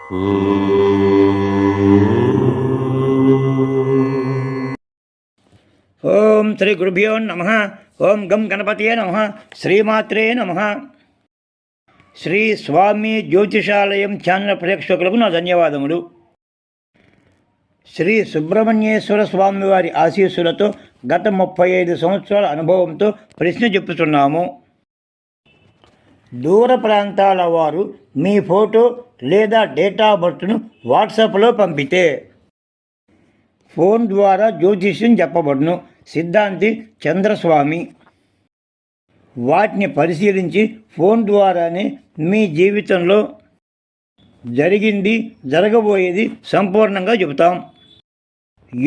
ఓం శ్రీ గురుభ్యో నమః. ఓం గం గణపతియే నమః. శ్రీమాత్రే నమః. శ్రీ స్వామి జ్యోతిషాలయం ఛానల్ ప్రేక్షకులకు నా ధన్యవాదములు. శ్రీ సుబ్రహ్మణ్యేశ్వర స్వామివారి ఆశీస్సులతో గత 35 సంవత్సరాల అనుభవంతో ప్రశ్న చెప్పుతున్నాము. దూర ప్రాంతాల వారు మీ ఫోటో లేదా డేట్ ఆఫ్ బర్త్ను వాట్సాప్లో పంపితే ఫోన్ ద్వారా జ్యోతిష్యం చెప్పబడును. సిద్ధాంతి చంద్రస్వామి. వాటిని పరిశీలించి ఫోన్ ద్వారానే మీ జీవితంలో జరిగింది జరగబోయేది సంపూర్ణంగా చెబుతాం.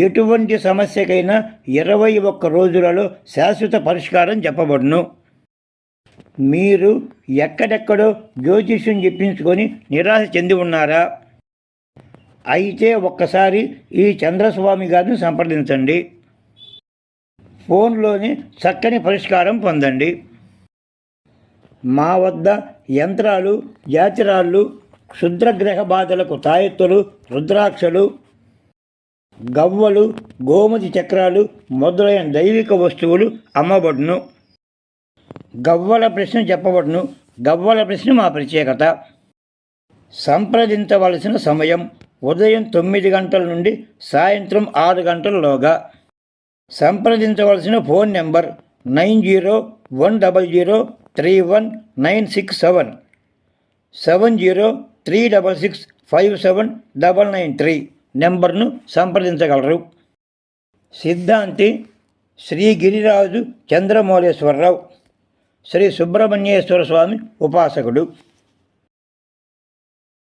ఎటువంటి సమస్యకైనా 21 రోజులలో శాశ్వత పరిష్కారం చెప్పబడును. మీరు ఎక్కడెక్కడో జ్యోతిష్యం చెప్పించుకొని నిరాశ చెంది ఉన్నారా? అయితే ఒక్కసారి ఈ చంద్రస్వామి గారిని సంప్రదించండి. ఫోన్లోనే చక్కని పరిష్కారం పొందండి. మా వద్ద యంత్రాలు, జాతిరాళ్ళు, క్షుద్రగ్రహ బాధలకు తాయెత్తులు, రుద్రాక్షలు, గవ్వలు, గోమతి చక్రాలు మొదలైన దైవిక వస్తువులు అమ్మబడును. గవ్వల ప్రశ్న చెప్పబడును. గవ్వల ప్రశ్న మా ప్రత్యేకత. సంప్రదించవలసిన సమయం ఉదయం 9 గంటల నుండి సాయంత్రం 6 గంటలలోగా. సంప్రదించవలసిన ఫోన్ నెంబర్ 9010031967 7036657993 నెంబర్ను సంప్రదించగలరు. సిద్ధాంతి శ్రీ గిరిరాజు చంద్రమౌళేశ్వరరావు, శ్రీ సుబ్రహ్మణ్యేశ్వర స్వామి ఉపాసకుడు.